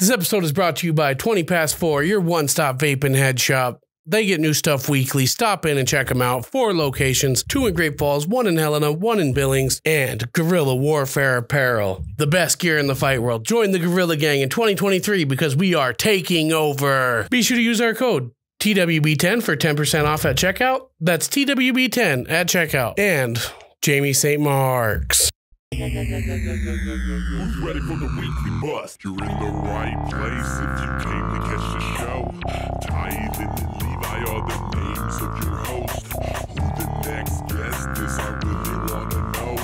This episode is brought to you by 20 Past 4, your one-stop vape and head shop. They get new stuff weekly. Stop in and check them out. 4 locations, 2 in Great Falls, 1 in Helena, 1 in Billings, and Guerrilla Warfare Apparel. The best gear in the fight world. Join the Guerrilla Gang in 2023 because we are taking over. Be sure to use our code TWB10 for 10% off at checkout. That's TWB10 at checkout. And Jamie St. Mark's. Who's ready for the weekly bust? You're in the right place if you came to catch the show. Tithe and Levi are the names of your host. Who the next guest is, I really wanna know.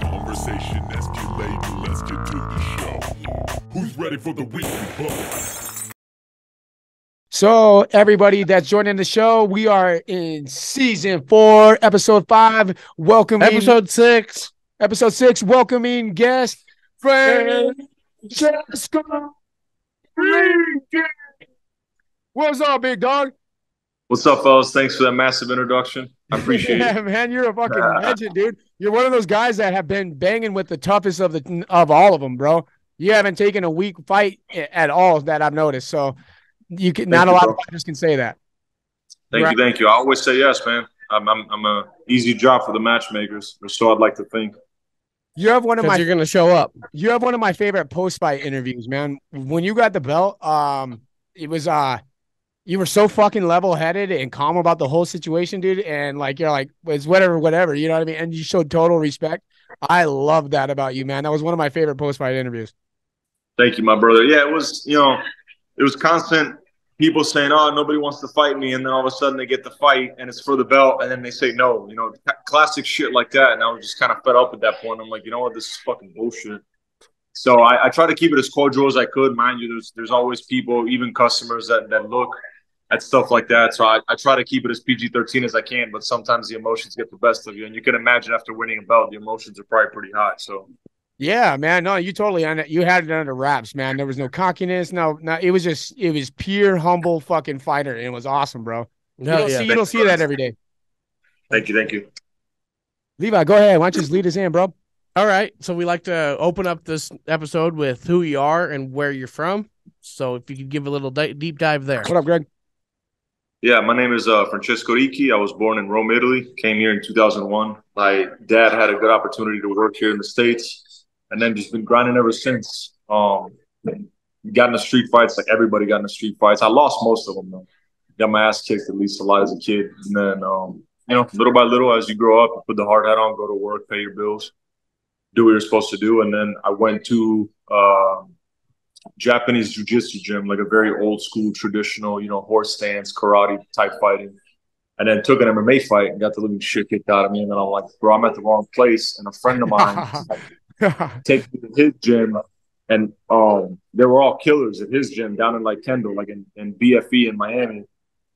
Conversation escalating, let's get to the show. Who's ready for the weekly bust? So, everybody that's joining the show, we are in season 4, episode 5. Welcoming Episode 6, welcoming guest, Francesco Ricchi. What's up, big dog? What's up, fellas? Thanks for that massive introduction. I appreciate it. Man, you're a fucking legend, dude. You're one of those guys that have been banging with the toughest of all of them, bro. You haven't taken a weak fight at all that I've noticed. So, not a lot of fighters can say that. Thank you. I always say yes, man. I'm a easy job for the matchmakers, or so I'd like to think. You have one of my. You're gonna show up. You have one of my favorite post-fight interviews, man. When you got the belt, it was you were so fucking level-headed and calm about the whole situation, dude. And like you're like, it's whatever. You know what I mean? And you showed total respect. I love that about you, man. That was one of my favorite post-fight interviews. Thank you, my brother. Yeah, it was. It was constant. People saying, "Oh, nobody wants to fight me," and then all of a sudden they get the fight, and it's for the belt, and then they say no. Classic shit like that. And I was just kind of fed up at that point. I'm like, you know what, this is fucking bullshit. So I try to keep it as cordial as I could. Mind you, there's always people, even customers, that look at stuff like that. So I try to keep it as PG-13 as I can. But sometimes the emotions get the best of you, and you can imagine after winning a belt, the emotions are probably pretty high. So. Yeah, man. No, you had it under wraps, man. There was no cockiness. No, it was pure humble fucking fighter. And it was awesome, bro. You don't see that every day. Thank you. Levi, go ahead. Why don't you just lead us in, bro? All right. So we like to open up this episode with who you are and where you're from. So if you could give a little deep dive there. What up, Greg? Yeah, my name is Francesco Ricchi. I was born in Rome, Italy. Came here in 2001. My dad had a good opportunity to work here in the States. And then just been grinding ever since. Got into street fights like everybody got into street fights. I lost most of them, though. Got my ass kicked at least a lot as a kid. And then, little by little, as you grow up, you put the hard hat on, go to work, pay your bills, do what you're supposed to do. And then I went to Japanese jiu-jitsu gym, like a very old school, traditional, horse stance, karate type fighting. And then took an MMA fight and got the living shit kicked out of me. And then I'm like, bro, I'm at the wrong place. And a friend of mine take me to his gym, and they were all killers at his gym down in like Kendall, like in BFE in Miami,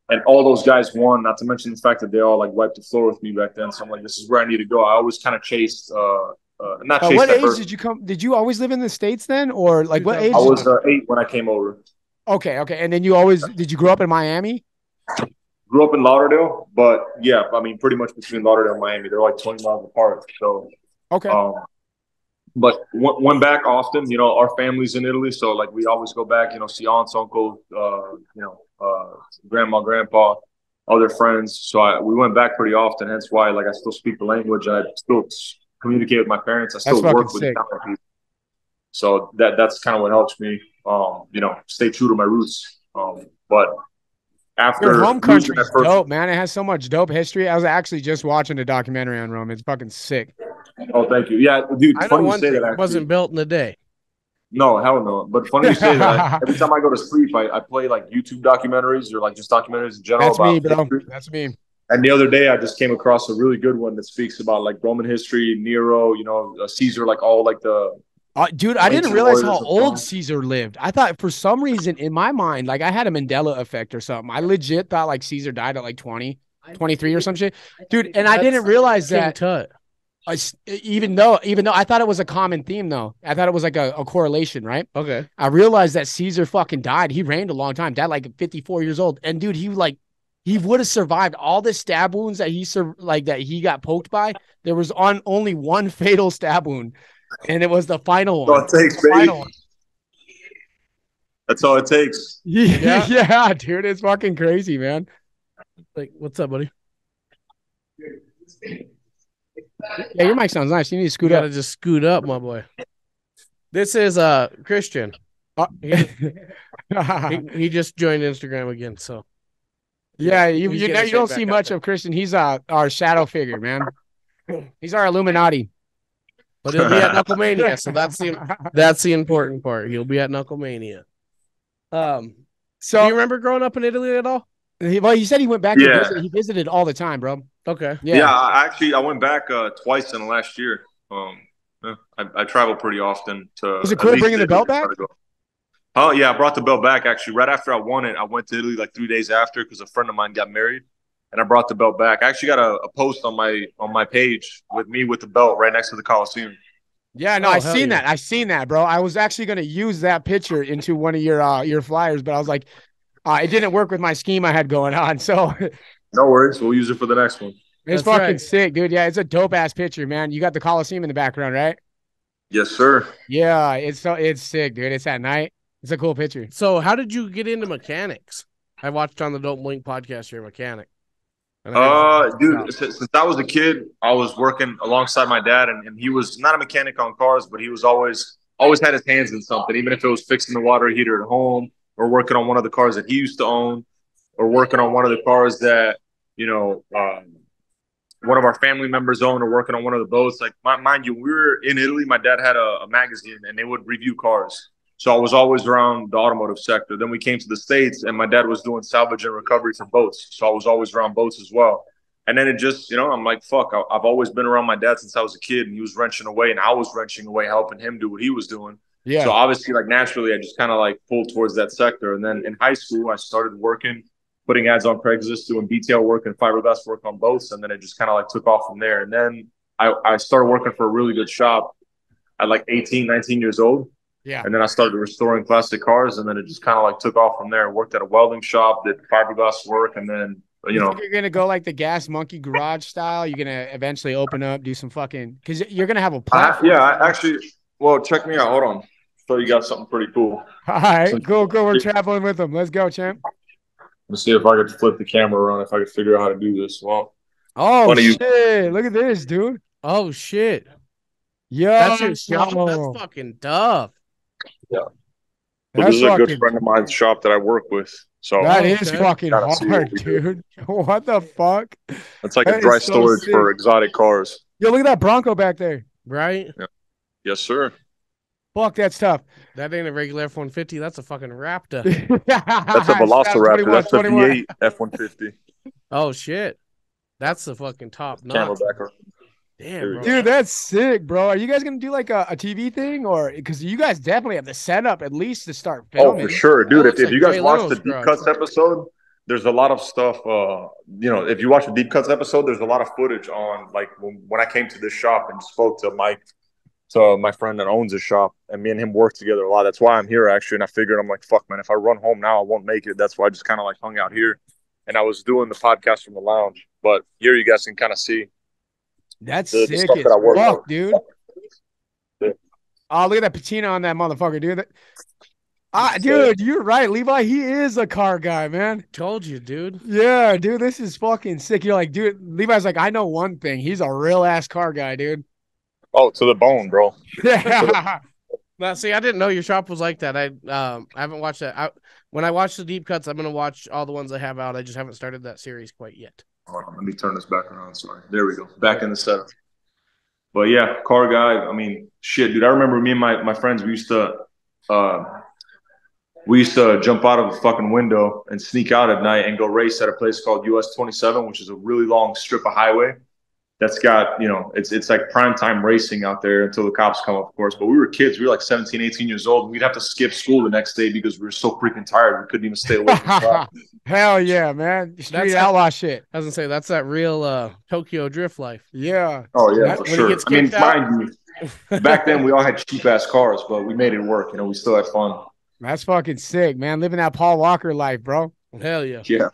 and all those guys won. Not to mention the fact that they all like wiped the floor with me back then. So I'm like, this is where I need to go. I always kind of chased. What age did you come? Did you always live in the States then, or like what age? I was 8 when I came over. Okay, and then did you grow up in Miami? Grew up in Lauderdale, but yeah, I mean, pretty much between Lauderdale and Miami, they're like 20 miles apart. So okay. But went back often. Our family's in Italy, so like we always go back. See aunts, uncles, grandma, grandpa, other friends. So we went back pretty often. Hence why, like, I still speak the language. I still communicate with my parents. I still work with people. So that's kind of what helps me, stay true to my roots. But after your home country is dope, man. It has so much dope history. I was actually just watching a documentary on Rome. It's fucking sick. Oh, thank you. Yeah, dude. I know one thing. It wasn't built in a day. No, hell no. But funny you say that. Every time I go to sleep, I play like YouTube documentaries or like just documentaries in general. That's me, bro. That's me. And the other day, I just came across a really good one that speaks about like Roman history, Nero, Caesar, like all like the. Dude, I didn't realize how old Caesar lived. I thought for some reason in my mind, like I had a Mandela effect or something. I legit thought like Caesar died at like 20, 23 or some shit. Dude, and I didn't realize that. Tut. Even though I thought it was a common theme, though. I thought it was like a correlation, right? Okay. I realized that Caesar fucking died. He reigned a long time. Died like 54 years old. And dude, he would have survived all the stab wounds that he got poked by. There was only one fatal stab wound. And it was the final one. Takes, baby. That's all it takes. Yeah, yeah, dude, it's fucking crazy, man. Like, what's up, buddy? Yeah, your mic sounds nice. You need to scoot You up. gotta just scoot up, my boy. This is Christian. He just joined Instagram again, so yeah, he's you getting don't back see up much there. of Christian. He's our shadow figure, man. He's our Illuminati. But he'll be at Knucklemania, so that's the important part. He'll be at Knucklemania. Do So you remember growing up in Italy at all? he said he went back to visit. He visited all the time, bro. Okay. Yeah, I went back twice in the last year. I travel pretty often. Was it cool bringing the belt back? Oh yeah, I brought the belt back actually. Right after I won it, I went to Italy like 3 days after because a friend of mine got married, and I brought the belt back. I actually got a post on my page with me with the belt right next to the Coliseum. Yeah, no, I seen that. I seen that, bro. I was actually gonna use that picture into one of your flyers, but I was like, it didn't work with my scheme I had going on. So no worries, we'll use it for the next one. It's fucking sick, dude. Yeah, it's a dope ass picture, man. You got the Coliseum in the background, right? Yes, sir. Yeah, it's sick, dude. It's at night. It's a cool picture. So how did you get into mechanics? I watched on the Don't Blink podcast you're a mechanic. Dude, since I was a kid, I was working alongside my dad, and he was not a mechanic on cars, but he was always had his hands in something, even if it was fixing the water heater at home or working on one of the cars that he used to own or working on one of the cars that, one of our family members owned or working on one of the boats. Like, mind you, we were in Italy. My dad had a magazine, and they would review cars. So I was always around the automotive sector. Then we came to the States, and my dad was doing salvage and recovery for boats. So I was always around boats as well. And then it just, I'm like, fuck, I've always been around my dad since I was a kid, and he was wrenching away, and I was wrenching away, helping him do what he was doing. Yeah. So obviously, like, naturally, I just kind of like pulled towards that sector. And then in high school, I started working, putting ads on Craigslist, doing detail work and fiberglass work on boats. And then it just kind of like took off from there. And then I started working for a really good shop at like 18, 19 years old. Yeah. And then I started restoring classic cars, and then it just kind of like took off from there. Worked at a welding shop, did fiberglass work, and then, You think you're gonna go like the Gas Monkey Garage style? You're gonna eventually open up, do some fucking, because you're gonna have a platform. Well, check me out. Hold on. So you got something pretty cool. All right, cool. We're traveling with them. Let's go, champ. Let's see if I could flip the camera around. If I could figure out how to do this. Well, shit! Look at this, dude. Oh shit! Yeah, that's your shop. That's fucking tough. Yeah. Well, this is a good friend of mine's shop that I work with. So that is fucking hard, dude. What the fuck? It's like a dry storage for exotic cars. Yo, look at that Bronco back there. Right? Yeah. Yes, sir. Fuck, that's tough. That ain't a regular F-150. That's a fucking Raptor. That's a Velociraptor. That's the V8 F-150. Oh, shit. That's the fucking top notch. Camera back. Damn, bro. Dude, that's sick, bro. Are you guys gonna do like a TV thing, or because you guys definitely have the setup at least to start filming? Oh, for sure, dude. If you guys watch the Deep Cuts episode, there's a lot of stuff. If you watch the Deep Cuts episode, there's a lot of footage on like when I came to this shop and spoke to my friend that owns the shop, and me and him work together a lot. That's why I'm here actually. And I figured, I'm like, fuck, man, if I run home now, I won't make it. That's why I just kind of like hung out here, and I was doing the podcast from the lounge. But here you guys can kind of see. That's sick as fuck, dude. Yeah. Oh, look at that patina on that motherfucker, dude. Dude, you're right. Levi, he is a car guy, man. Told you, dude. Yeah, dude, this is fucking sick. You're like, dude, Levi's like, I know one thing. He's a real ass car guy, dude. Oh, to the bone, bro. Yeah. Now, see, I didn't know your shop was like that. I haven't watched that. When I watch the Deep Cuts, I'm going to watch all the ones I have out. I just haven't started that series quite yet. Hold on, let me turn this back around. Sorry. There we go. Back in the setup. But yeah, car guy. I mean, shit, dude. I remember me and my friends, we used to jump out of a fucking window and sneak out at night and go race at a place called US 27, which is a really long strip of highway that's got, it's like prime time racing out there until the cops come, of course. But we were kids. We were like 17, 18 years old. And we'd have to skip school the next day because we were so freaking tired. We couldn't even stay awake. Hell yeah, man. Street outlaw shit. I was going to say, that's that real Tokyo drift life. Yeah. Oh, yeah, for sure. I mean, mind you, back then we all had cheap-ass cars, but we made it work. We still had fun. That's fucking sick, man. Living that Paul Walker life, bro. Hell yeah. Yeah.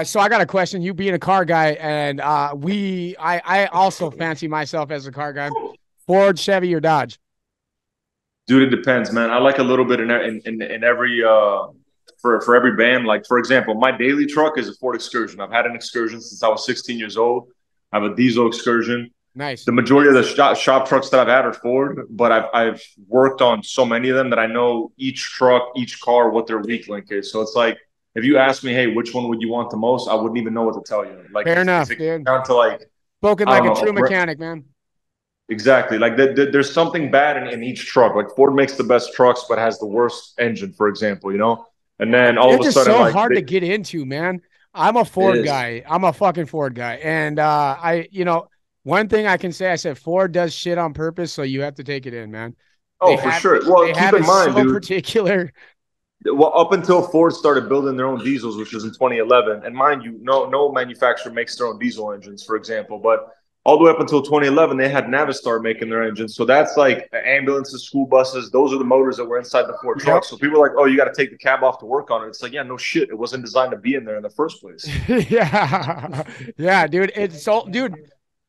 So I got a question. You being a car guy, and I also fancy myself as a car guy. Ford, Chevy, or Dodge? Dude, it depends, man. I like a little bit in every for every band. Like for example, my daily truck is a Ford Excursion. I've had an Excursion since I was 16 years old. I have a diesel Excursion. Nice. The majority of the shop trucks that I've had are Ford, but I've worked on so many of them that I know each truck, each car, what their weak link is. So it's like if you ask me, hey, which one would you want the most? I wouldn't even know what to tell you. Like Fair enough, if it dude. down to like Spoken I like don't a know, true mechanic, man. exactly. Like there's something bad in each truck. Like Ford makes the best trucks, but has the worst engine, for example. You know, and then all They're of a just sudden, so like hard to get into, man. I'm a Ford guy. I'm a fucking Ford guy. And one thing I can say, I said Ford does shit on purpose, so you have to take it in, man. Oh, for sure. Well, They keep have in it mind, so dude. particular. Well, up until Ford started building their own diesels, which was in 2011, and mind you, no manufacturer makes their own diesel engines, for example. But all the way up until 2011, they had Navistar making their engines. So that's like ambulances, school buses. Those are the motors that were inside the Ford trucks. So people are like, oh, you got to take the cab off to work on it. It's like, yeah, no shit. It wasn't designed to be in there in the first place. Yeah. Yeah, dude. It's so, dude.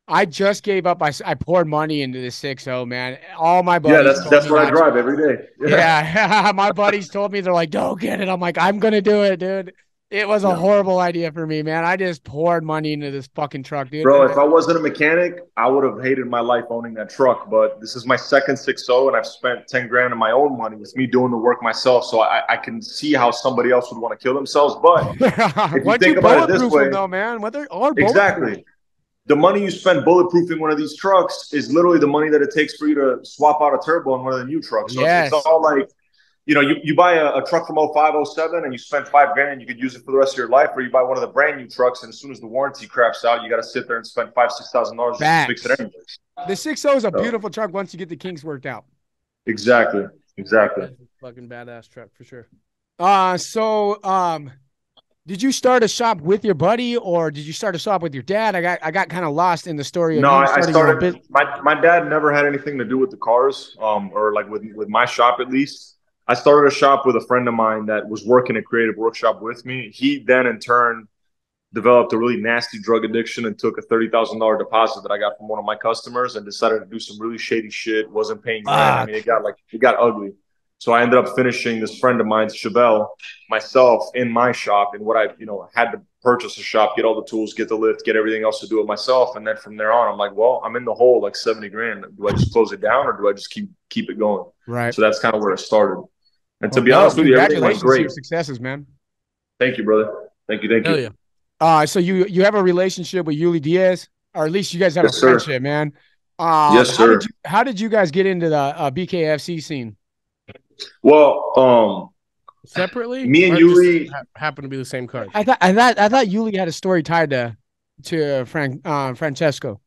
I just gave up. I poured money into the 6.0, man. All my buddies. Yeah, that's what I drive every day. Yeah. My buddies told me, they're like, don't get it. I'm like, I'm going to do it, dude. It was a horrible idea for me, man. I just poured money into this fucking truck, dude. Bro, if I wasn't a mechanic, I would have hated my life owning that truck. But this is my second 6.0, and I've spent 10 grand of my own money. It's me doing the work myself. So I can see how somebody else would want to kill themselves. But if you think about it this way, though, man, whether or exactly. The money you spend bulletproofing one of these trucks is literally the money that it takes for you to swap out a turbo in one of the new trucks. So it's all like, you buy a truck from 05, 07 and you spend 5 grand and you could use it for the rest of your life, or you buy one of the brand new trucks and as soon as the warranty craps out, you got to sit there and spend $5,000-$6,000 just to fix it anyway. The 6.0 is a beautiful truck once you get the kinks worked out. Exactly. Fucking badass truck for sure. Did you start a shop with your buddy, or did you start a shop with your dad? I got kind of lost in the story. No, I started. My dad never had anything to do with the cars, or like with my shop at least. I started a shop with a friend of mine that was working at Creative Workshop with me. He then in turn developed a really nasty drug addiction and took a $30,000 deposit that I got from one of my customers and decided to do some really shady shit. Wasn't paying rent. I mean, it got ugly. So I ended up finishing this friend of mine, Chevelle, myself in my shop. And what I, had to purchase a shop, get all the tools, get the lift, get everything else to do it myself. And then from there on, I'm like, well, I'm in the hole like 70 grand. Do I just close it down or do I just keep it going? Right. So that's kind of where it started. And to be honest with you, everything went great. Your successes, man. Thank you, brother. Thank you. Hell yeah. So you have a relationship with ULY Diaz, or at least you guys have a friendship, man. Yes, sir. How did you guys get into the BKFC scene? Well, separately, me and ULY happen to be the same card. I thought ULY had a story tied to Francesco.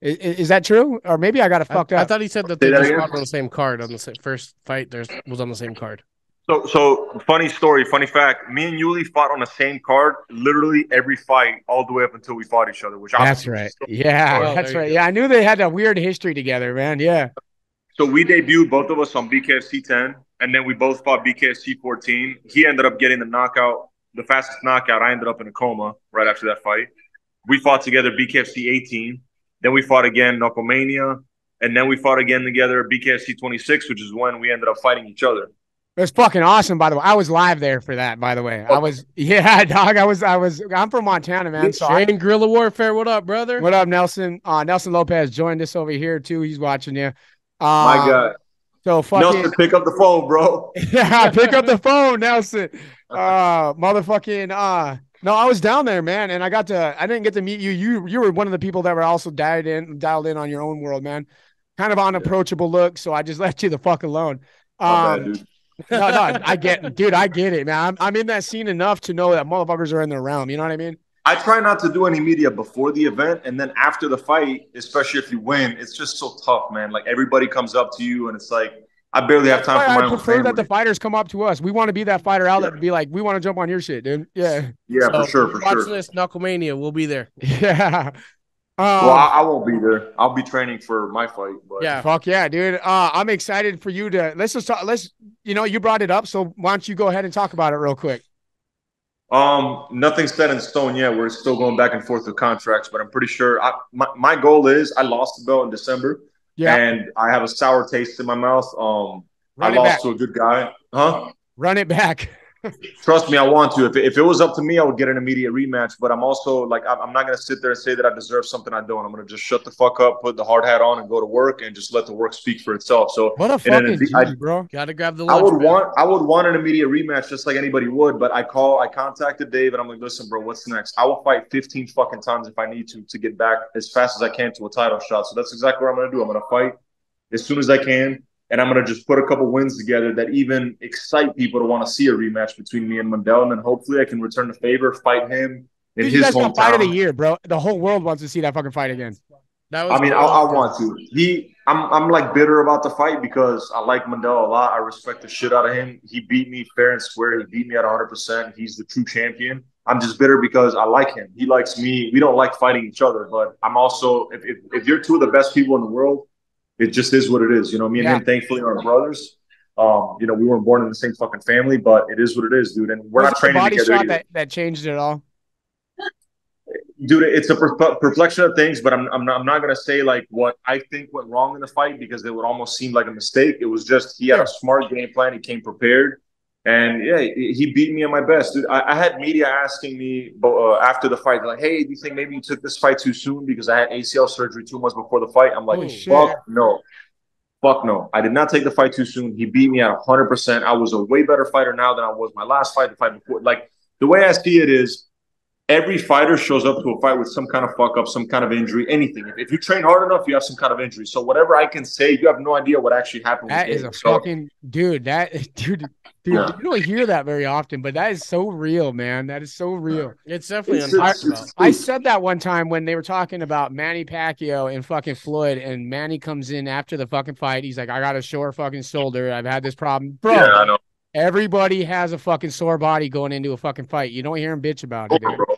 Is that true? Or maybe I got it fucked up. I thought he said that they just fought on the same card on the first fight. Was on the same card. So funny story, funny fact. Me and ULY fought on the same card, literally every fight, all the way up until we fought each other. Which that's right. Yeah, that's right. Yeah, I knew they had a weird history together, man. Yeah. So we debuted both of us on BKFC 10, and then we both fought BKFC 14. He ended up getting the knockout, the fastest knockout. I ended up in a coma right after that fight. We fought together BKFC 18. Then we fought again Knucklemania, and then we fought again together BKFC 26, which is when we ended up fighting each other. It was fucking awesome, by the way. I was live there for that, by the way. I'm from Montana, man. So Shane Guerrilla Warfare, what up, brother? What up, Nelson? Nelson Lopez joined us over here too. He's watching you. My God. So fucking Nelson, pick up the phone, bro. Yeah, pick up the phone, Nelson. Motherfucking no, I was down there, man, and I didn't get to meet you. You were one of the people that were also dialed in on your own world, man. Kind of unapproachable look, so I just left you the fuck alone. Bad, dude. No, I get it, man. I'm in that scene enough to know that motherfuckers are in their realm. You know what I mean? I try not to do any media before the event, and then after the fight, especially if you win, it's just so tough, man. Like everybody comes up to you, and it's like I barely have time for my own family. I prefer that the fighters come up to us. We want to be that fighter outlet and be like, we want to jump on your shit, dude. Yeah. Yeah, so, for sure. Watch this Knucklemania. We'll be there. Yeah. Well, I won't be there. I'll be training for my fight. But. Yeah. Fuck yeah, dude. I'm excited for you to let's just talk. You brought it up, so why don't you go ahead and talk about it real quick? Nothing's set in stone yet. We're still going back and forth with contracts, but I'm pretty sure my goal is I lost the belt in December. and I have a sour taste in my mouth. I lost to a good guy. Huh? Run it back. Trust me, I want to. If it was up to me, I would get an immediate rematch. But I'm also like, I'm not going to sit there and say that I deserve something I don't. I'm going to just shut the fuck up, put the hard hat on, and go to work, and just let the work speak for itself. So what a fucking G, bro. Gotta grab the lunch. I would want an immediate rematch just like anybody would. But I contacted Dave, and I'm like, listen, bro, what's next? I will fight 15 fucking times if I need to get back as fast as I can to a title shot. So that's exactly what I'm going to do. I'm going to fight as soon as I can. And I'm going to just put a couple wins together that even excite people to want to see a rematch between me and Mundell. And then hopefully I can return the favor, fight him in his hometown. Fight of the year, bro. The whole world wants to see that fucking fight again. I want to. I'm like bitter about the fight because I like Mundell a lot. I respect the shit out of him. He beat me fair and square. He beat me at 100%. He's the true champion. I'm just bitter because I like him. He likes me. We don't like fighting each other. But I'm also, if you're two of the best people in the world, it just is what it is. You know, me and him, thankfully, are brothers. You know, we weren't born in the same fucking family, but it is what it is, dude. And we're not training together. Was the body shot that changed it all? Dude, it's a perplexion of things, but I'm not gonna say like what I think went wrong in the fight because it would almost seem like a mistake. It was just he had a smart game plan. He came prepared, and yeah, he beat me at my best, dude. I had media asking me after the fight, like, "Hey, do you think maybe you took this fight too soon because I had ACL surgery 2 months before the fight?" I'm like, "Fuck no." Fuck no. I did not take the fight too soon. He beat me at 100%. I was a way better fighter now than I was my last fight, the fight before. Like, the way I see it is every fighter shows up to a fight with some kind of fuck up, some kind of injury, anything. If you train hard enough, you have some kind of injury. So whatever I can say, you have no idea what actually happened. That is a fucking dude. Dude, you don't hear that very often, but that is so real, man. That is so real. It's definitely unpossible. I said that one time when they were talking about Manny Pacquiao and fucking Floyd, and Manny comes in after the fucking fight. He's like, I got a sore fucking shoulder. I've had this problem. Bro, yeah, I know. Everybody has a fucking sore body going into a fucking fight. You don't hear him bitch about it, dude. Bro.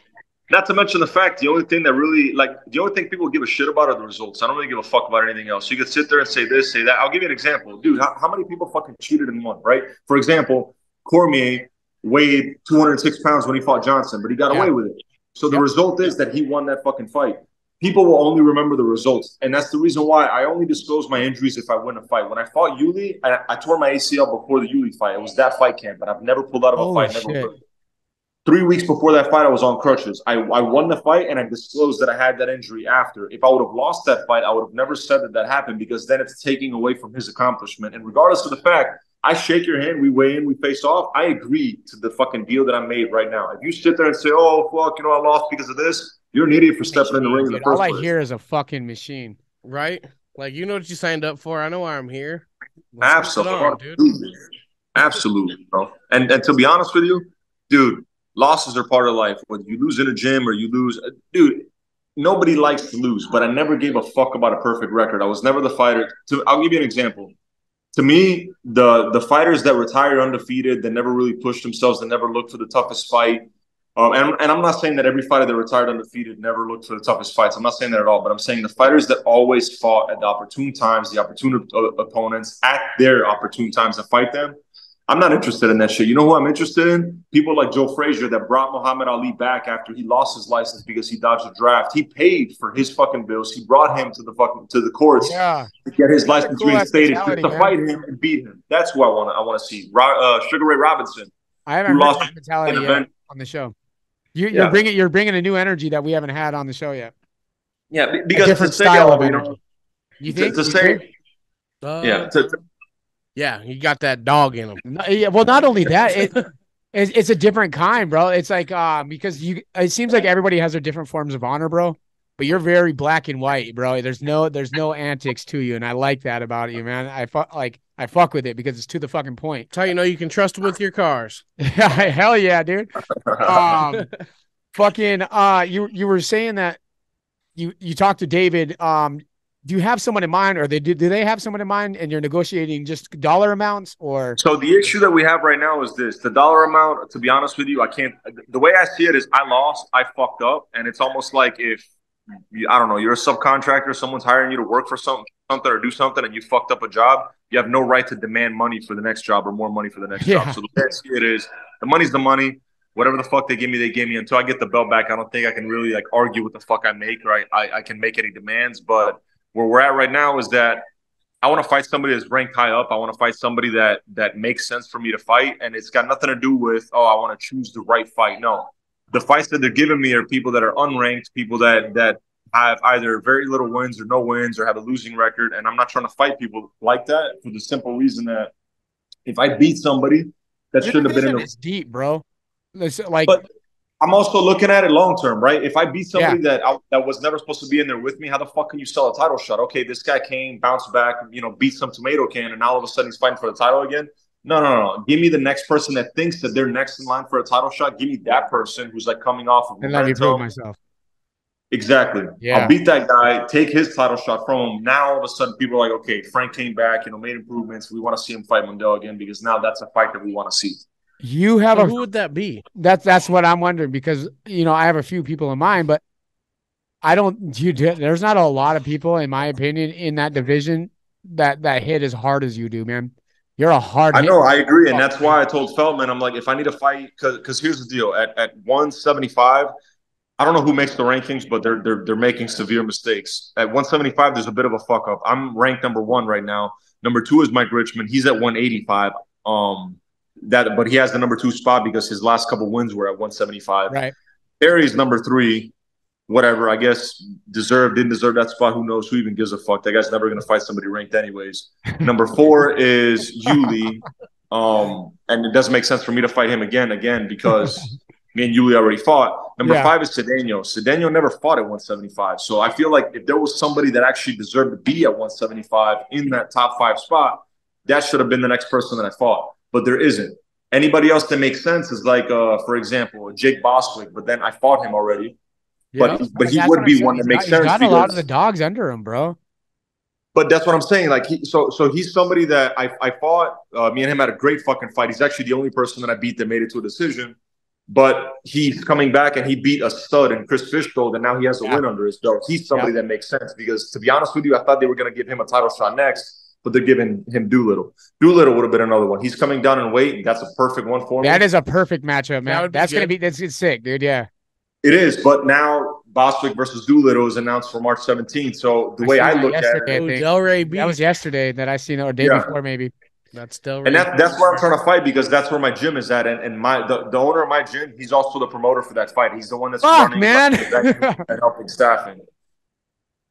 Not to mention the fact, the only thing people give a shit about are the results. I don't really give a fuck about anything else. You could sit there and say this, say that. I'll give you an example. Dude, how many people fucking cheated and won, right? For example, Cormier weighed 206 pounds when he fought Johnson, but he got away with it. So the result is that he won that fucking fight. People will only remember the results. And that's the reason why I only disclose my injuries if I win a fight. When I fought ULY, I tore my ACL before the ULY fight. It was that fight camp, but I've never pulled out of a fight. Never 3 weeks before that fight, I was on crutches. I won the fight, and I disclosed that I had that injury after. If I would have lost that fight, I would have never said that happened because then it's taking away from his accomplishment. And regardless of the fact, I shake your hand, we weigh in, we face off. I agree to the fucking deal that I made right now. If you sit there and say, oh, fuck, I lost because of this, you're an idiot for stepping in the ring in the first place. All I hear is a fucking machine. Right? Like, you know what you signed up for. I know why I'm here. Absolutely. Absolutely, bro. And to be honest with you, dude, losses are part of life. Whether you lose in a gym or you lose, dude, nobody likes to lose, but I never gave a fuck about a perfect record. I was never the fighter. I'll give you an example. To me, the fighters that retire undefeated, that never really pushed themselves, that never looked for the toughest fight. And I'm not saying that every fighter that retired undefeated never looked for the toughest fights. I'm not saying that at all, but I'm saying the fighters that always fought at the opportune times, the opportune opponents at their opportune times to fight them, I'm not interested in that shit. You know who I'm interested in? People like Joe Frazier that brought Muhammad Ali back after he lost his license because he dodged a draft. He paid for his fucking bills. He brought him to the courts to get his license reinstated to fight him and beat him. That's who I want to see. Sugar Ray Robinson. I haven't heard that mentality yet on the show. You're bringing a new energy that we haven't had on the show yet. Yeah, because a different style of energy. You think? It's the same. Yeah, you got that dog in him. Yeah, well, not only that, it's a different kind, bro. It's like because it seems like everybody has their different forms of honor, bro. But you're very black and white, bro. There's no antics to you, and I like that about you, man. I fuck with it because it's to the fucking point. That's how you know you can trust with your cars. Hell yeah, dude. You were saying that you talked to David. Do you have someone in mind, or do they have someone in mind, and you're negotiating just dollar amounts, or? So the issue that we have right now is this: the dollar amount. To be honest with you, I can't. The way I see it is, I lost, I fucked up, and it's almost like if I don't know, you're a subcontractor, someone's hiring you to work for something or do something, and you fucked up a job. You have no right to demand money for the next job or more money for the next job. So the way I see it is, the money's the money. Whatever the fuck they give me. Until I get the belt back, I don't think I can really argue with the fuck I make. Right? I can make any demands, but where we're at right now is that I want to fight somebody that's ranked high up. I want to fight somebody that makes sense for me to fight, and it's got nothing to do with, oh, I want to choose the right fight. No, the fights that they're giving me are people that are unranked, people that have either very little wins or no wins or have a losing record, and I'm not trying to fight people like that for the simple reason that if I beat somebody that shouldn't have been in the it's deep, bro. It's like, but I'm also looking at it long term, right? If I beat somebody that was never supposed to be in there with me, how the fuck can you sell a title shot? Okay, this guy came, bounced back, beat some tomato can, and now all of a sudden he's fighting for the title again. No. Give me the next person that thinks that they're next in line for a title shot. Give me that person who's like coming off of and let me prove myself. Exactly. Yeah. I'll beat that guy, take his title shot from him. Now all of a sudden people are like, okay, Frank came back, made improvements. We want to see him fight Mundell again because now that's a fight that we want to see. Who would that be? That's what I'm wondering because I have a few people in mind, but there's not a lot of people, in my opinion, in that division that hit as hard as you do, man. You're a hard hitter. I know, I agree. And that's why I told Feldman, I'm like, if I need to fight, because here's the deal. At 175, I don't know who makes the rankings, but they're making severe mistakes. At 175, there's a bit of a fuck up. I'm ranked number 1 right now. Number 2 is Mike Richmond. He's at 185. But he has the number 2 spot because his last couple wins were at 175. Right. Harry's number 3. Whatever, I guess deserved, didn't deserve that spot. Who knows? Who even gives a fuck? That guy's never going to fight somebody ranked anyways. Number 4 is ULY. And it doesn't make sense for me to fight him again because me and ULY already fought. Number 5 is Cedeno. Cedeno never fought at 175. So I feel like if there was somebody that actually deserved to be at 175 in that top 5 spot, that should have been the next person that I fought. But there isn't. Anybody else that makes sense is like, for example, Jake Bostwick. But then I fought him already. But he would be one that makes sense. He's got a lot of the dogs under him, bro. But that's what I'm saying. Like so he's somebody that I fought. Me and him had a great fucking fight. He's actually the only person that I beat that made it to a decision. But he's coming back and he beat a stud in Chris Fishgold, and now he has a win under his belt. He's somebody that makes sense because, to be honest with you, I thought they were going to give him a title shot next, but they're giving him Doolittle. Doolittle would have been another one. He's coming down in weight. That's a perfect one for me. That is a perfect matchup, man. That's going to be that's sick, dude. Yeah. It is, but now Bostwick versus Doolittle is announced for March 17th. So the way I look at it, that was yesterday that I seen it, or day before maybe. That's still and that's where I'm trying to fight because that's where my gym is at, and the owner of my gym, he's also the promoter for that fight. He's the one that's running man and helping staffing.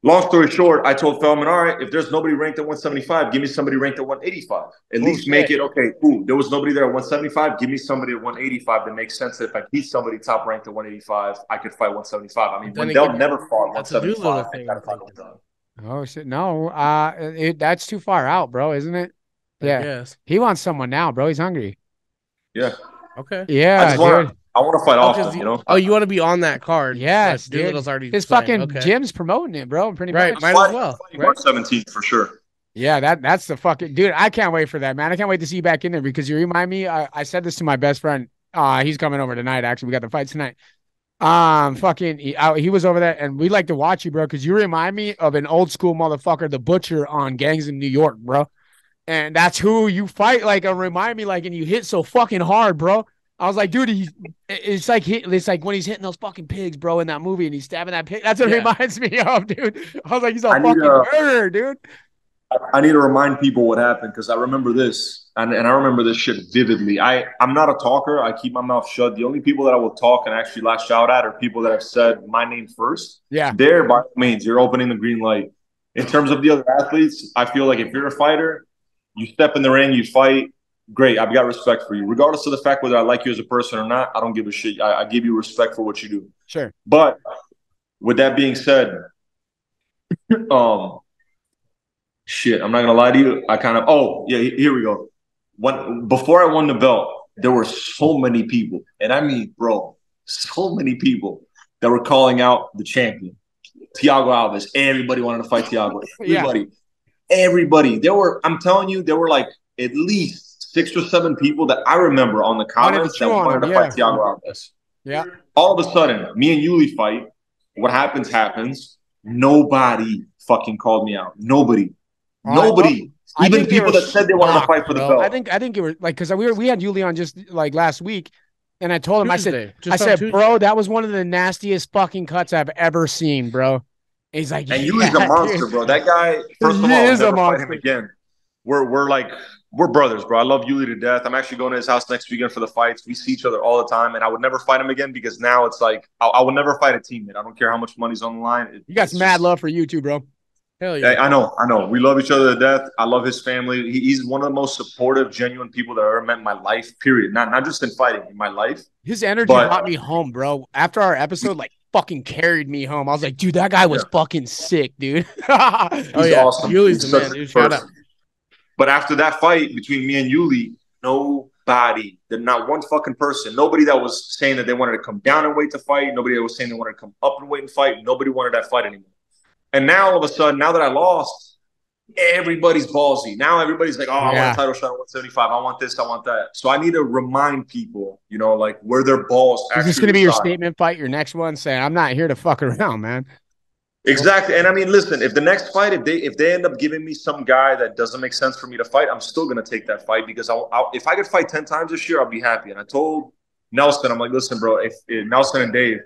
Long story short, I told Feldman, all right, if there's nobody ranked at 175, give me somebody ranked at 185. At least make it, okay, cool. There was nobody there at 175. Give me somebody at 185 that makes sense that if I beat somebody top ranked at 185, I could fight 175. I mean, Mundell never fought 175. Oh, shit. No, that's too far out, bro, isn't it? Yeah. Yes. He wants someone now, bro. He's hungry. Yeah. Okay. Yeah, dude. I want to fight often, Oh, you want to be on that card? Yes, dude. His fucking gym's promoting it, bro. Pretty much. Might as well. March 17th for sure. Yeah, that's the fucking dude. I can't wait for that, man. I can't wait to see you back in there because you remind me. I said this to my best friend. He's coming over tonight. Actually, we got the fight tonight. He was over there, and we like to watch you, bro, because you remind me of an old school motherfucker, the Butcher on Gangs in New York, bro. And that's who you fight like, and remind me like, and you hit so fucking hard, bro. I was like, dude, it's like when he's hitting those fucking pigs, bro, in that movie, and he's stabbing that pig. That's what it reminds me of, dude. I was like, he's a fucking murderer, dude. I need to remind people what happened because I remember this, and I remember this shit vividly. I'm not a talker. I keep my mouth shut. The only people that I will talk and actually lash out at are people that have said my name first. Yeah. There, by all means, you're opening the green light. In terms of the other athletes, I feel like if you're a fighter, you step in the ring, you fight, great. I've got respect for you. Regardless of the fact whether I like you as a person or not, I don't give a shit. I give you respect for what you do. Sure. But with that being said, shit, I'm not gonna lie to you. Here we go. Before I won the belt, there were so many people, and I mean, bro, so many people that were calling out the champion, Thiago Alves. Everybody wanted to fight Thiago. Everybody. I'm telling you, there were like at least 6 or 7 people that I remember on the comments that wanted to fight Thiago Alves. Yeah. All of a sudden, me and ULY fight. What happens. Nobody fucking called me out. Nobody. Even people that said they wanted to fight for the belt. I think it was like because we had ULY on just like last week, and I told him I said, bro, that was one of the nastiest fucking cuts I've ever seen, bro. He's like, And Yuli's a yeah, monster, dude. bro. That guy, first of He all, I'll is a never fight him monster. again. We're brothers, bro. I love Yuli to death. I'm actually going to his house next weekend for the fights. We see each other all the time, and I would never fight him again because now it's like I will never fight a teammate. I don't care how much money's on the line. You got some mad love for you too, bro. Hell yeah. I know. We love each other to death. I love his family. He's one of the most supportive, genuine people that I ever met in my life. Period. Not just in fighting, in my life. His energy But- brought me home, bro. After our episode, like fucking carried me home. I was like, dude, that guy was fucking sick, dude. Oh He's yeah, awesome. Yuli's He's the such man, a dude. Shout out. person. But after that fight between me and Yuli, nobody, not one fucking person, nobody that was saying that they wanted to come down and wait to fight, nobody that was saying they wanted to come up and wait and fight, nobody wanted that fight anymore. And now all of a sudden, now that I lost, everybody's ballsy. Now everybody's like, oh, I want a title shot at 175. I want this, I want that. So I need to remind people, you know, like where their balls Is actually this going to be your reside. statement fight, your next one, saying, I'm not here to fuck around, man? Exactly. And I mean, listen, if the next fight, if they end up giving me some guy that doesn't make sense for me to fight, I'm still going to take that fight because if I could fight 10 times this year, I'll be happy. And I told Nelson, I'm like, listen, bro, if Nelson and Dave,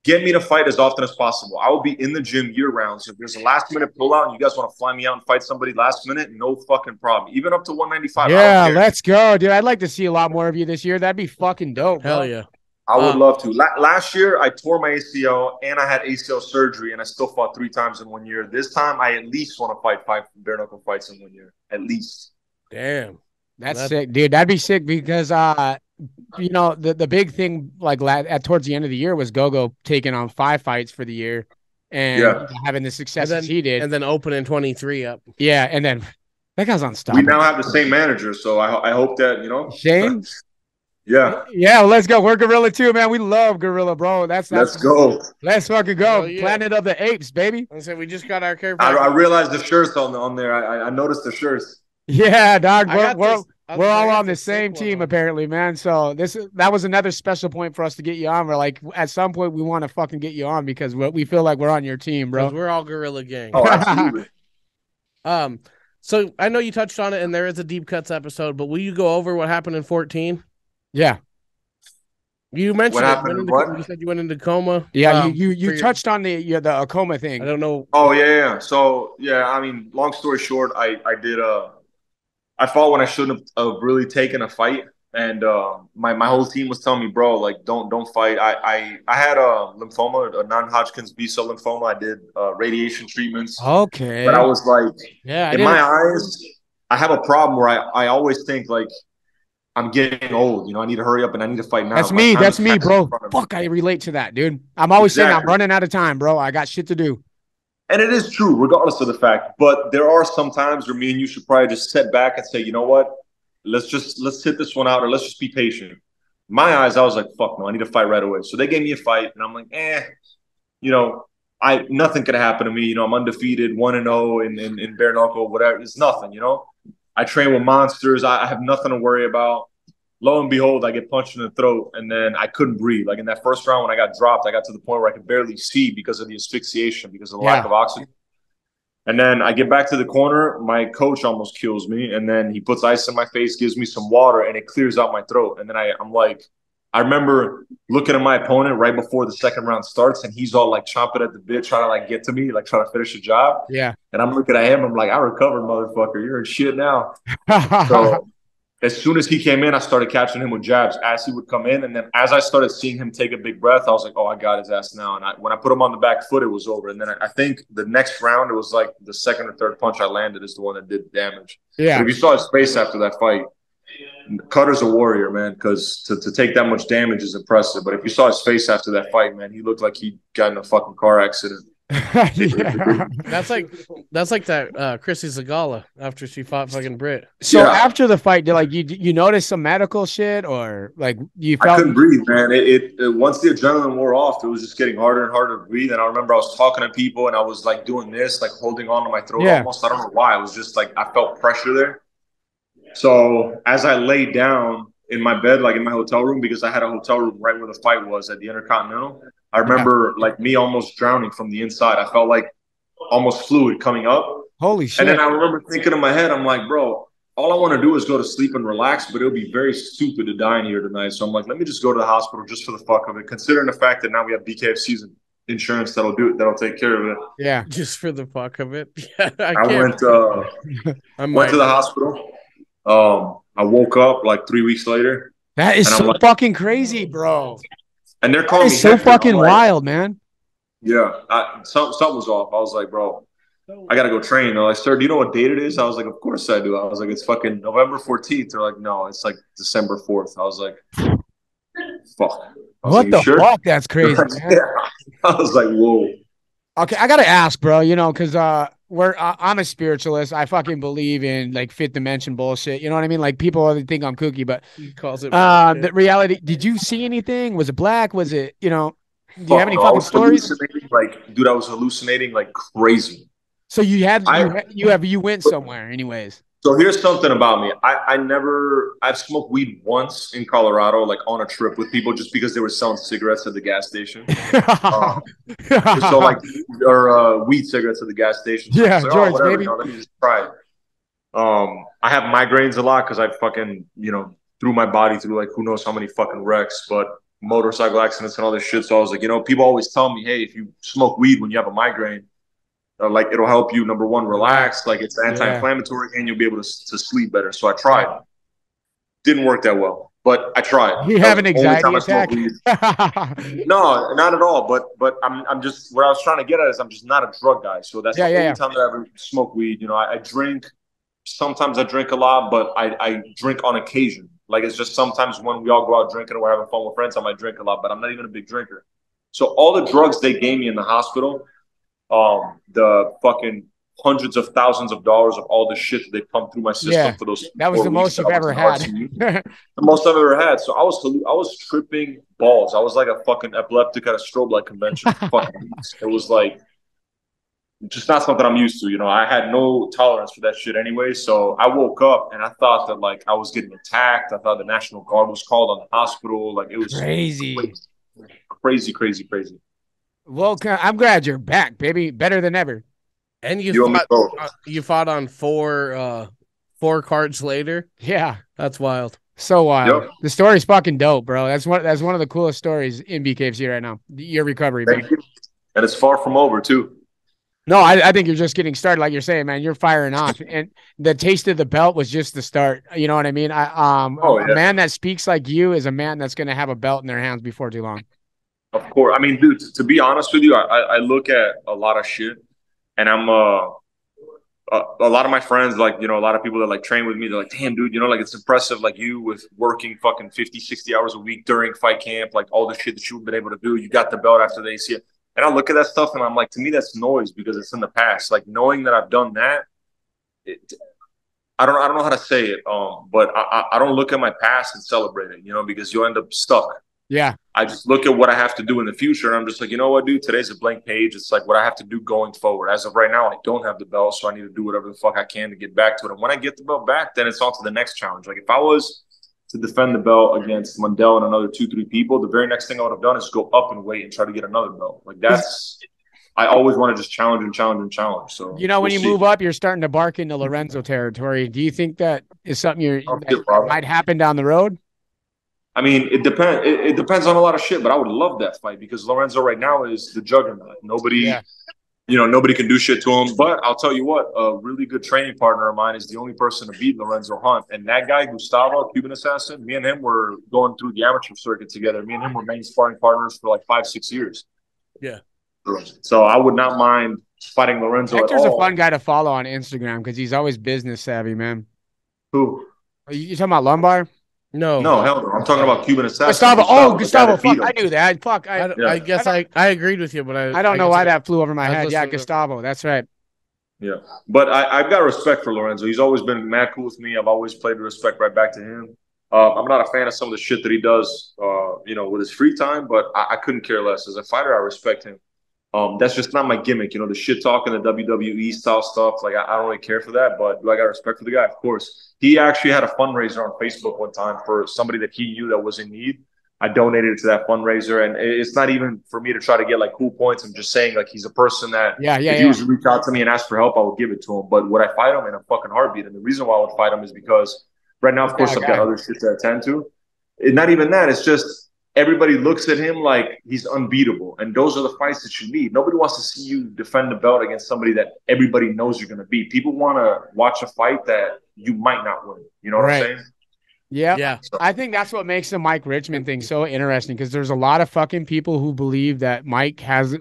get me to fight as often as possible. I will be in the gym year round. So if there's a last minute pullout and you guys want to fly me out and fight somebody last minute, no fucking problem. Even up to 195. Yeah, let's go, dude. I'd like to see a lot more of you this year. That'd be fucking dope, bro. Hell yeah. I would love to. Last year, I tore my ACL and I had ACL surgery, and I still fought 3 times in 1 year. This time, I at least want to fight 5 bare knuckle fights in 1 year, at least. Damn. That's sick, dude. That'd be sick because, you know, the big thing like towards the end of the year was Gogo taking on 5 fights for the year and having the success that he did, and then opening 23 up. Yeah, and then that guy's unstoppable. We now have the same manager, so I hope that, you know, Shane. Yeah. Yeah, well, let's go. We're Gorilla too, man. We love Gorilla, bro. Let's go. Let's fucking go. Yeah. Planet of the Apes, baby. I said we just got our care. I realized the shirts on there. I noticed the shirts. Yeah, dog. We're all on the the same team apparently, man. So that was another special point for us to get you on. We're like, at some point, we want to fucking get you on because we feel like we're on your team, bro. We're all Gorilla gang. Oh, absolutely. So I know you touched on it, and there is a deep cuts episode, but will you go over what happened in 14? Yeah. You mentioned what? You said you went into coma. Yeah, you touched on the coma thing. I don't know. Oh yeah. So yeah, I mean, long story short, I fought when I shouldn't have really taken a fight, and my whole team was telling me, bro, like don't fight. I had a lymphoma, a non-Hodgkin's B-cell lymphoma. I did radiation treatments. Okay. But I was like, yeah, in my eyes, I have a problem where I always think like I'm getting old. You know, I need to hurry up and I need to fight now. That's me, bro. Fuck, I relate to that, dude. I'm always saying I'm running out of time, bro. I got shit to do. And it is true, regardless of the fact. But there are some times where me and you should probably just sit back and say, you know what? Let's sit this one out, or let's just be patient. In my eyes, I was like, fuck no, I need to fight right away. So they gave me a fight, and I'm like, you know, nothing could happen to me. You know, I'm undefeated, 1-0 in bare knuckle, whatever. It's nothing, you know. I train with monsters. I have nothing to worry about. Lo and behold, I get punched in the throat, and then I couldn't breathe. Like in that first round when I got dropped, I got to the point where I could barely see because of the asphyxiation, because of the lack of oxygen. And then I get back to the corner. My coach almost kills me, and then he puts ice in my face, gives me some water, and it clears out my throat. And then I'm like, I remember looking at my opponent right before the second round starts, and he's all like chomping at the bit, trying to like get to me, like trying to finish the job. Yeah. And I'm looking at him. I'm like, I recovered, motherfucker. You're in shit now. So as soon as he came in, I started catching him with jabs as he would come in. And then as I started seeing him take a big breath, I was like, oh, I got his ass now. And when I put him on the back foot, it was over. And then I think the next round, it was like the second or third punch I landed is the one that did damage. Yeah. But if you saw his face after that fight, Cutter's a warrior, man, because to take that much damage is impressive. But if you saw his face after that fight, man, he looked like he got in a fucking car accident. Yeah. That's like that Chrissy Zagala after she fought fucking Britt. So after the fight, did you notice some medical shit, or like you felt? I couldn't breathe, man. It once the adrenaline wore off, it was just getting harder and harder to breathe. And I remember I was talking to people and I was like doing this, like holding on to my throat almost. I don't know why. It was just like I felt pressure there. So as I laid down in my bed, like in my hotel room, because I had a hotel room right where the fight was at the Intercontinental, I remember like me almost drowning from the inside. I felt like almost fluid coming up. Holy shit. And then I remember thinking in my head, I'm like, bro, all I want to do is go to sleep and relax, but it'll be very stupid to die in here tonight. So I'm like, let me just go to the hospital just for the fuck of it, considering the fact that now we have BKF season. insurance that'll take care of it. Yeah. Just for the fuck of it. Yeah, I went to the hospital. I woke up like 3 weeks later. That is and so I'm like, fucking crazy, bro. and they're That calling me is so Hector. fucking I'm like, wild, man. Yeah, something was off. I was like, bro, I gotta go train. They're like, sir, do you know what date it is? I was like, of course I do. I was like, it's fucking November 14th. They're like, no, it's like December 4th. I was like, fuck. I was What like, the sure? fuck? That's crazy, man. Yeah. I was like, whoa. Okay, I gotta ask, bro. You know, because I'm a spiritualist. I fucking believe in like fifth dimension bullshit. You know what I mean? Like people think I'm kooky, but He calls it the reality. Did you see anything? Was it black? Was it Do you have any No, fucking stories? Dude, I was hallucinating like crazy. So I you went somewhere, anyways. So here's something about me. I've smoked weed once in Colorado, like on a trip with people, just because they were selling cigarettes at the gas station. So like, or weed cigarettes at the gas station. So Yeah, like, George, whatever, baby. let me just try it. I have migraines a lot because I fucking, threw my body through like who knows how many fucking wrecks, but motorcycle accidents and all this shit. So I was like, people always tell me, hey, if you smoke weed when you have a migraine, like it'll help you, number one, relax, like it's anti-inflammatory, and you'll be able to sleep better. So I tried. Didn't work that well, but I tried. You have an anxiety attack? No, not at all. But I'm just, what I was trying to get at is I'm just not a drug guy. So that's the only time that I ever smoke weed. I drink. Sometimes I drink a lot, but I drink on occasion. Like it's just sometimes when we all go out drinking or we're having fun with friends, I might drink a lot, but I'm not even a big drinker. So all the drugs they gave me in the hospital, the fucking hundreds of thousands of dollars of all the shit that they pumped through my system for those. That was the most you've ever had. The most I've ever had. So I was tripping balls. I was like a fucking epileptic at a strobe light convention. It was like just not something I'm used to. I had no tolerance for that shit anyway. So I woke up and I thought that like I was getting attacked. I thought the National Guard was called on the hospital. Like it was crazy. Well, I'm glad you're back, baby. Better than ever. And you fought on four cards later. Yeah, that's wild. So wild. Yep. The story's fucking dope, bro. That's one of the coolest stories in BKFC right now. Your recovery, man. And it's far from over too. No, I think you're just getting started, like you're saying, man. You're firing off, and the taste of the belt was just the start. You know what I mean? A man that speaks like you is a man that's going to have a belt in their hands before too long. Of course. I mean, dude, to be honest with you, I look at a lot of shit, and I'm a lot of my friends, like, a lot of people that like train with me, they're like, damn, dude, like it's impressive, like you with working fucking 50, 60 hours a week during fight camp, like all the shit that you've been able to do. You got the belt after the ACL. And I look at that stuff and I'm like, to me, that's noise because it's in the past. Like knowing that I've done that, I don't know how to say it, but I don't look at my past and celebrate it, because you'll end up stuck. Yeah. I just look at what I have to do in the future, and I'm just like, you know what, dude? Today's a blank page. It's like what I have to do going forward. As of right now, I don't have the belt, so I need to do whatever the fuck I can to get back to it. And when I get the belt back, then it's on to the next challenge. Like if I was to defend the belt against Mundell and another 2-3 people, the very next thing I would have done is go up in weight and try to get another belt. Like I always want to just challenge and challenge and challenge. So when you move up, you're starting to bark into Lorenzo territory. Do you think that is something that might happen down the road? I mean, it depends. It depends on a lot of shit, but I would love that fight because Lorenzo right now is the juggernaut. Nobody can do shit to him. But I'll tell you what, a really good training partner of mine is the only person to beat Lorenzo Hunt. And that guy, Gustavo, Cuban assassin, me and him were going through the amateur circuit together. Me and him were main sparring partners for like 5-6 years. Yeah. So I would not mind fighting Lorenzo Hector's at all. A fun guy to follow on Instagram because he's always business savvy, man. Who? You talking about Lumbar? No, hell no. I'm talking about Cuban assassin. Gustavo. Fuck, I knew that. Fuck. I guess I agreed with you, but I don't know why that flew over my head. Yeah, Gustavo. That's right. Yeah, but I've got respect for Lorenzo. He's always been mad cool with me. I've always played with respect right back to him. I'm not a fan of some of the shit that he does, with his free time, but I couldn't care less. As a fighter, I respect him. That's just not my gimmick, the shit talking, the WWE style stuff. Like I don't really care for that, but do I got respect for the guy? Of course. He actually had a fundraiser on Facebook one time for somebody that he knew that was in need. I donated to that fundraiser, and it's not even for me to try to get like cool points. I'm just saying like he's a person that if he was to reach out to me and ask for help, I would give it to him. But would I fight him in a fucking heartbeat? And the reason why I would fight him is because right now, of course, I've got other shit to attend to. Not even that. It's just everybody looks at him like he's unbeatable. And those are the fights that you need. Nobody wants to see you defend the belt against somebody that everybody knows you're going to beat. People want to watch a fight that you might not win. You know what I'm saying? Yeah. I think that's what makes the Mike Richmond thing so interesting, because there's a lot of fucking people who believe that Mike has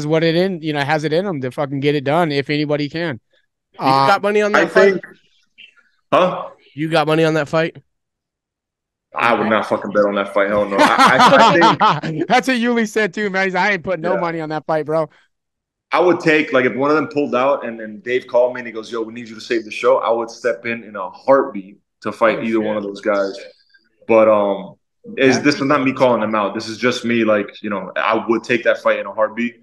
what it in, has it in him to fucking get it done if anybody can. You got money on that fight? You got money on that fight? I would not fucking bet on that fight. Hell no. I think that's what Yuli said too, man. I ain't putting no money on that fight, bro. I would take, like, if one of them pulled out and then Dave called me and he goes, yo, we need you to save the show, I would step in a heartbeat to fight either one of those guys. But this is not me calling them out. This is just me, like, I would take that fight in a heartbeat.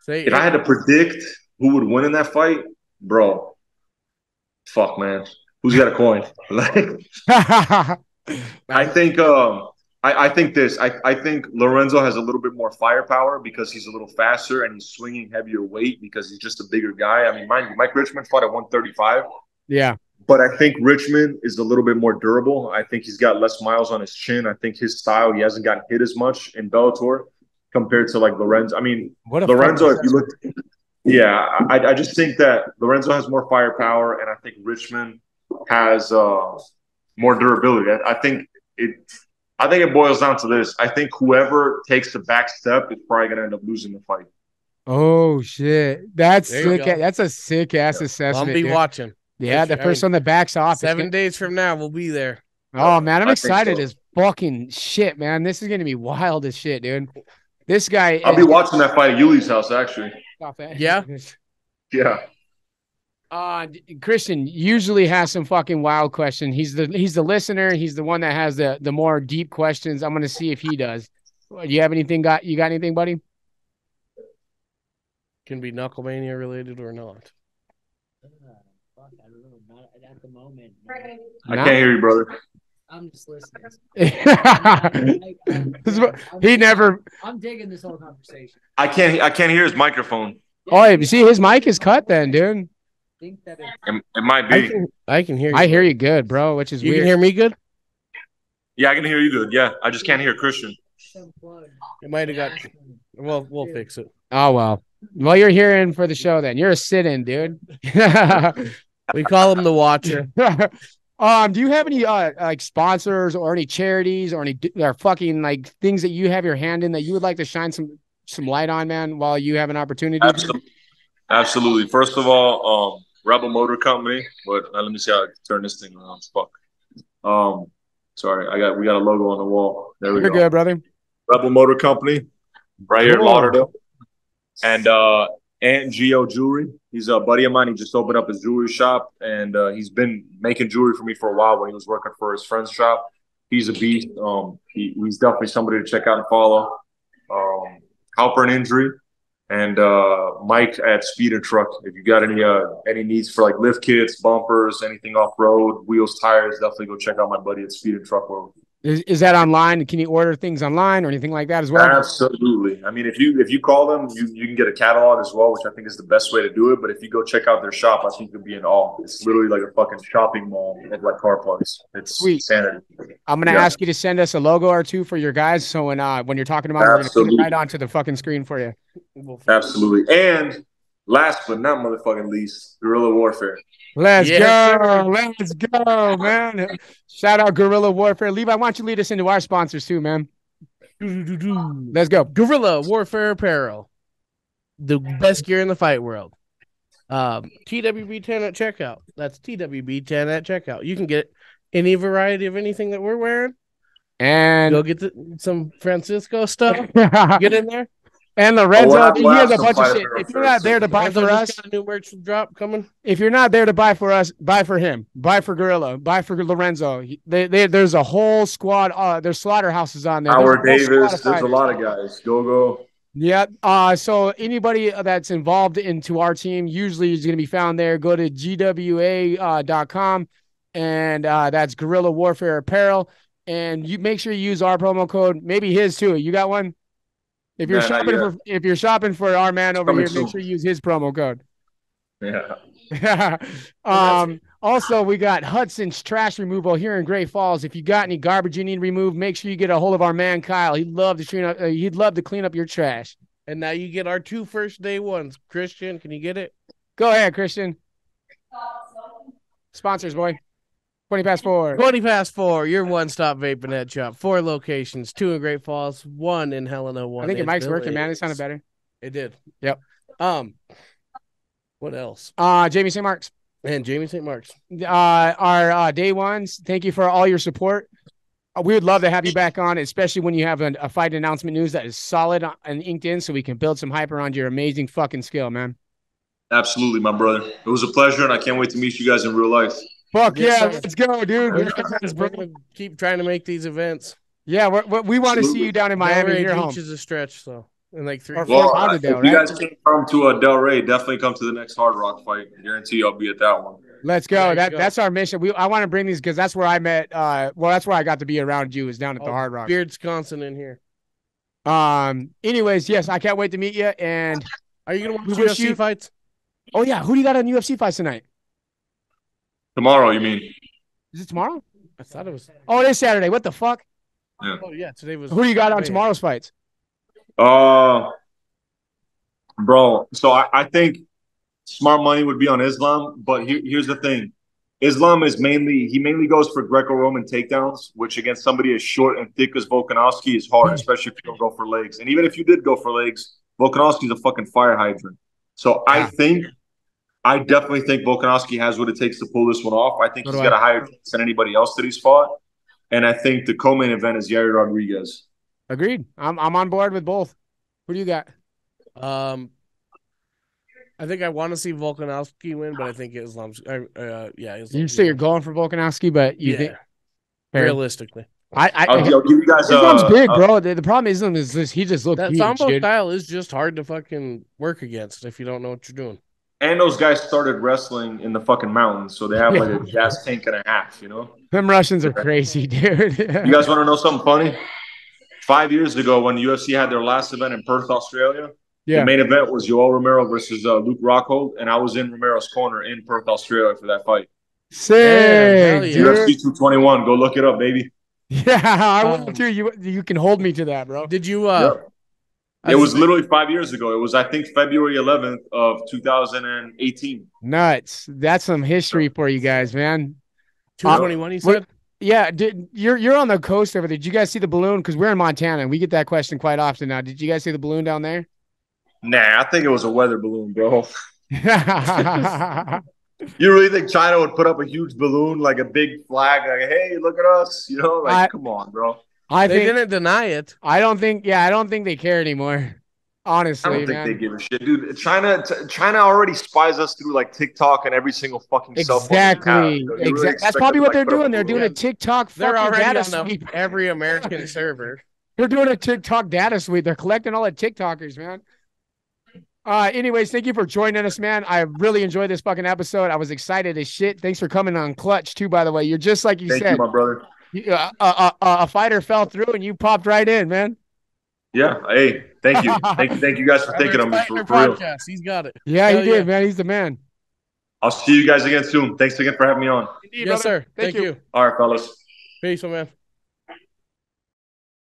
If I had to predict who would win in that fight, bro, fuck, man. Who's got a coin? I think I think Lorenzo has a little bit more firepower because he's a little faster and he's swinging heavier weight because he's just a bigger guy. I mean, mind you, Mike Richmond fought at 135. Yeah. But I think Richmond is a little bit more durable. I think he's got less miles on his chin. I think his style, he hasn't gotten hit as much in Bellator compared to, like, Lorenzo. I mean, Lorenzo, if you look – I just think that Lorenzo has more firepower, and I think Richmond has more durability. I think it boils down to this. I think whoever takes the back step is probably going to end up losing the fight. Oh, shit. That's sick. That's a sick-ass assessment. I'll be watching. Yeah, the first one that backs off. 7 days from now, we'll be there. Oh, man, I'm excited as fucking shit, man. This is going to be wild as shit, dude. This guy. I'll be watching that fight at ULY's house, actually. Yeah? Yeah. Christian usually has some fucking wild question. He's the listener. He's the one that has the more deep questions. I'm going to see if he does. Do you have anything? You got anything, buddy? Can be Knucklemania related or not. I don't know. Not at the moment. I can't hear you, brother. I'm just listening. I'm digging this whole conversation. I can't hear his microphone. Oh, you see, his mic is cut then, dude. I think that it might be. I can hear you. I hear you good, bro, which is weird. You can hear me good? Yeah, I can hear you good. Yeah, I just can't hear Christian. It might have got. Well, we'll fix it. Oh, well. Well, you're hearing for the show then. You're a sit-in, dude. We call him the Watcher. Do you have any like sponsors or any charities or any fucking like things that you have your hand in that you would like to shine some light on, man, while you have an opportunity? Absolutely. First of all, Rebel Motor Company. But let me see how I turn this thing around. Fuck. Sorry, we got a logo on the wall. There we go. You're good, brother. Rebel Motor Company, right here in Lauderdale. And Ant Geo Jewelry. He's a buddy of mine. He just opened up his jewelry shop, and he's been making jewelry for me for a while when he was working for his friend's shop. He's a beast. He's definitely somebody to check out and follow. Halpern Injury and Mike at Speed and Truck. If you got any needs for like lift kits, bumpers, anything off road, wheels, tires, definitely go check out my buddy at Speed and Truck World. Is that online? Can you order things online or anything like that as well? Absolutely. I mean, if you call them, you can get a catalog as well, which I think is the best way to do it. But if you go check out their shop, I think you'll be in awe. It's literally like a fucking shopping mall of like car parts. It's sweet. Sanity. I'm gonna ask you to send us a logo or two for your guys, so when you're talking about it, we're gonna put it right onto the fucking screen for you. Absolutely. And last but not motherfucking least, Guerrilla Warfare. Let's go, man. Shout out Guerrilla Warfare. Levi, why don't you lead us into our sponsors too, man? Let's go. Guerrilla Warfare Apparel, the best gear in the fight world. TWB 10 at checkout. That's TWB 10 at checkout. You can get any variety of anything that we're wearing. And go get some Francesco stuff. Get in there. And Lorenzo, he has a bunch of shit. If you're not there to buy for us, got a new merch drop coming. If you're not there to buy for us, buy for him. Buy for Gorilla. Buy for Lorenzo. There's a whole squad. There's slaughterhouses on there. Howard Davis. There's a lot of guys. Go. Yeah. So anybody that's involved into our team usually is going to be found there. Go to gwa.com, and that's Guerrilla Warfare Apparel. And you make sure you use our promo code. Maybe his too. You got one? If you're shopping for our man over here, make sure you use his promo code. Yeah. Also, we got Hudson's Trash Removal here in Great Falls. If you got any garbage you need removed, make sure you get a hold of our man Kyle. He'd love to clean up your trash. And now you get our 2 first day ones. Christian, can you get it? Go ahead, Christian. Sponsors, boy. 20 past 4. 20 past 4, your one-stop vaping head shop. 4 locations, 2 in Great Falls, 1 in Helena, 1 I think in your mic's working, Billings. man. It sounded better. It did. Yep. What else? Jamie St. Mark's. And Jamie St. Mark's. Our day ones. Thank you for all your support. We would love to have you back on, especially when you have a fight announcement news that is solid and inked in, so we can build some hype around your amazing fucking skill, man. Absolutely, my brother. It was a pleasure, and I can't wait to meet you guys in real life. Fuck Yes, yeah, sir. let's go, dude. We're going to keep trying to make these events. Yeah, we want to see you down in Miami. Your home. Beach is a stretch, so in like 3 Or weeks. Fort Lauderdale, if you right? guys can come to Delray, definitely come to the next Hard Rock fight. I guarantee I'll be at that one. Let's go. Let's go. That's our mission. I want to bring these because that's where I met. That's where I got to be around you, is down at the Hard Rock. Beard, Wisconsin in here. Anyways, yes, I can't wait to meet you. And Are you going to We watch wish UFC you- fights? oh yeah, who do you got on UFC fights tonight? Tomorrow, you mean? Is it tomorrow? I thought it was. Oh, it is Saturday. What the fuck? Yeah. Oh, yeah, today was. Who do you got on Man. tomorrow's fights? Bro, so I think smart money would be on Islam, but here's the thing. Islam is mainly goes for Greco-Roman takedowns, which against somebody as short and thick as Volkanovski is hard, especially if you don't go for legs. And even if you did go for legs, Volkanovski's a fucking fire hydrant. So I definitely think Volkanovski has what it takes to pull this one off. I think he's got a higher chance than anybody else that he's fought. And I think the co-main event is Yair Rodriguez. Agreed. I'm on board with both. Who do you got? I think I want to see Volkanovski win, but I think Islam's. Islam. You say you're going for Volkanovski, but you think realistically, I'll give you guys Islam's big, bro. The problem is Islam is this, he just looked that huge, Sambo dude. style is just hard to fucking work against if you don't know what you're doing. And those guys started wrestling in the fucking mountains, so they have like a gas tank and a half, you know? Them Russians are crazy, dude. You guys want to know something funny? 5 years ago, when the UFC had their last event in Perth, Australia, the main event was Yoel Romero versus Luke Rockhold, and I was in Romero's corner in Perth, Australia for that fight. Sick, Damn, dude. UFC 221. Go look it up, baby. Yeah, I will too. You can hold me to that, bro. Did you? It was literally 5 years ago. It was, I think, February 11th of 2018. Nuts. That's some history for you guys, man. 221. You said. Yeah, you're on the coast over there. Did you guys see the balloon? Because we're in Montana and we get that question quite often now. Did you guys see the balloon down there? Nah, I think it was a weather balloon, bro. Yeah, You really think China would put up a huge balloon, like a big flag, like, hey, look at us? You know, like, come on, bro. I They think didn't deny it. I don't think they care anymore. Honestly, I don't think man. they give a shit, dude. China already spies us through like TikTok and every single fucking cell phone. Exactly. That's probably what they're doing. They're doing a it. TikTok They're fucking already data on sweep. every American server. They're doing a TikTok data sweep. They're collecting all the TikTokers, man. Anyways, thank you for joining us, man. I really enjoyed this fucking episode. I was excited as shit. Thanks for coming on Clutch too, by the way. You're just like you Thank said. you, my brother. A fighter fell through and you popped right in, man. Yeah. Hey, thank you. Thank you guys for thinking of me for real. Podcast. He's got it. Yeah, Hell he did, man. He's the man. I'll see you guys again soon. Thanks again for having me on. Indeed, Yes, brother. sir. Thank you. All right, fellas. Peace, my man.